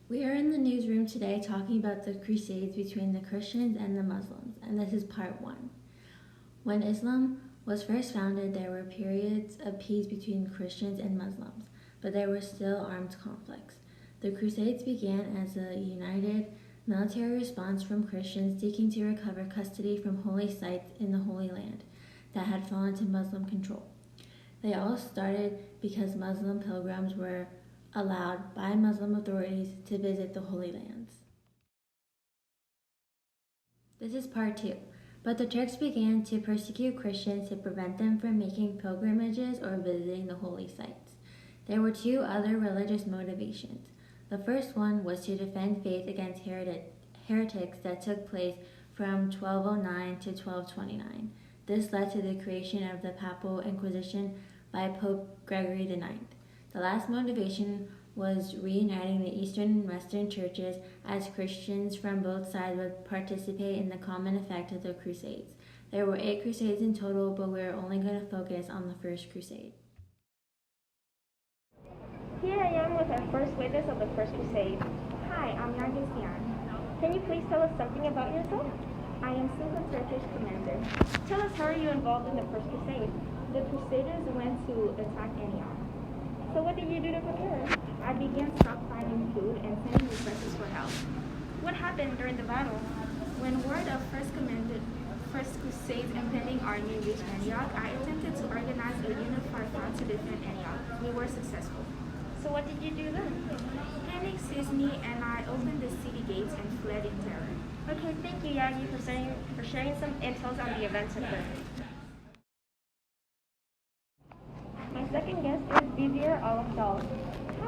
We are in the newsroom today talking about the Crusades between the Christians and the Muslims, and this is part one. When Islam was first founded, there were periods of peace between Christians and Muslims, but there were still armed conflicts. The Crusades began as a united military response from Christians seeking to recover custody from holy sites in the Holy Land that had fallen to Muslim control. They all started because Muslim pilgrims were allowed by Muslim authorities to visit the Holy Lands. This is part two. But the Turks began to persecute Christians to prevent them from making pilgrimages or visiting the holy sites. There were two other religious motivations. The first one was to defend faith against heretics that took place from 1209 to 1229. This led to the creation of the Papal Inquisition by Pope Gregory IX. The last motivation was reuniting the Eastern and Western churches as Christians from both sides would participate in the common effect of the Crusades. There were 8 Crusades in total, but we are only going to focus on the first Crusade. Here I am with our first witness of the First Crusade. Hi, I'm Yargin Sian. Can you please tell us something about yourself? I am Simple Turkish commander. Tell us, how are you involved in the First Crusade? The Crusaders went to attack Antioch. So what did you do to prepare? I began stockpiling food and sending requests for help. What happened during the battle? When word of First Crusade's impending army reached Antioch, I attempted to organize a unified front to defend Antioch. We were successful. So what did you do then? Panic seized me and I opened the city gates and fled in terror. Okay, thank you, Yagi, for sharing some intel on the events occurred. My second guest is Vizier Alafdal.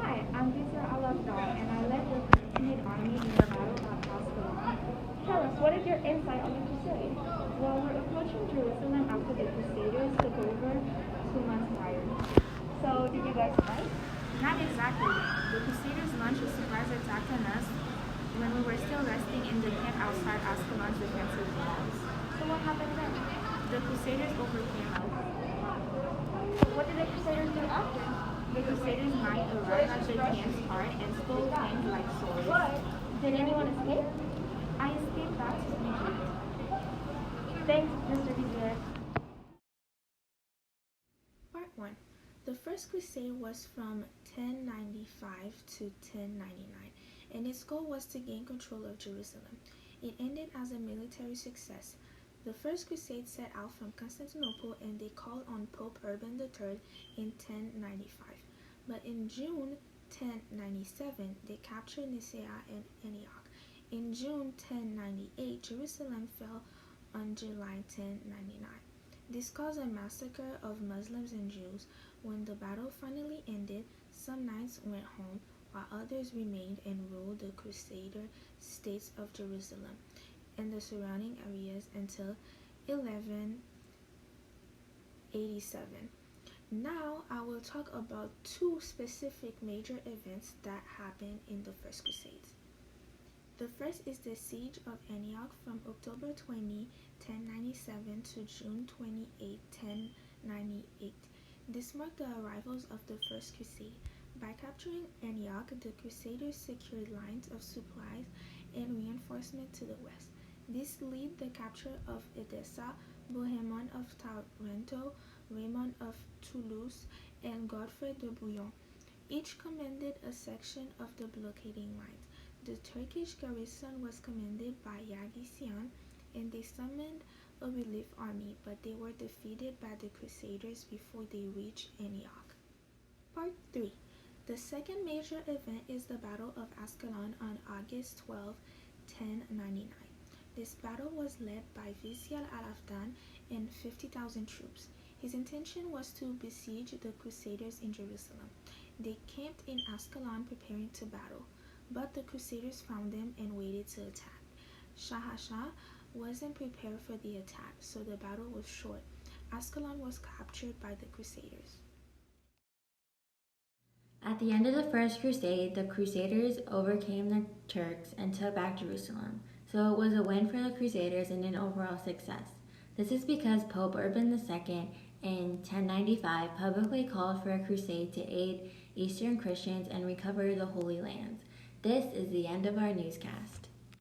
Hi, I'm Vizier Alafdal, and I led the Crusade army in the Battle of Ascalon. Tell us, what is your insight on the Crusade? Well, we're approaching Jerusalem after the Crusaders took over 2 months prior. So, did you guys fight? Not exactly. The Crusaders launched a surprise attack on us when we were still resting in the camp outside Ascalon's defensive walls. So what happened then? The Crusaders overcame us. What did the Crusaders do after? The Crusaders might arrive at the camp's heart and stole things like swords. What? Did anyone escape? I escaped back to Egypt. Thanks, Mr. Vizier. Part 1. The First Crusade was from 1095 to 1099, and its goal was to gain control of Jerusalem. It ended as a military success. The First Crusade set out from Constantinople and they called on Pope Urban III in 1095. But in June 1097, they captured Nicaea and Antioch. In June 1098, Jerusalem fell on July 1099. This caused a massacre of Muslims and Jews. When the battle finally ended, some knights went home, while others remained and ruled the Crusader states of Jerusalem and the surrounding areas until 1187. Now I will talk about 2 specific major events that happened in the First Crusades. The first is the Siege of Antioch from October 20, 1097 to June 28, 1098. This marked the arrivals of the First Crusade. By capturing Antioch, the Crusaders secured lines of supplies and reinforcement to the west. This led the capture of Edessa, Bohemond of Taranto, Raymond of Toulouse, and Godfrey de Bouillon. Each commanded a section of the blockading lines. The Turkish garrison was commanded by Yagi Sian, and they summoned a relief army, but they were defeated by the Crusaders before they reached Antioch. Part 3. The second major event is the Battle of Ascalon on August 12, 1099. This battle was led by Vizier Alafdan and 50,000 troops. His intention was to besiege the Crusaders in Jerusalem. They camped in Ascalon preparing to battle, but the Crusaders found them and waited to attack. Shahashah wasn't prepared for the attack, so the battle was short. Ascalon was captured by the Crusaders. At the end of the First Crusade, the Crusaders overcame the Turks and took back Jerusalem, so it was a win for the Crusaders and an overall success. This is because Pope Urban II in 1095 publicly called for a crusade to aid Eastern Christians and recover the Holy Lands. This is the end of our newscast.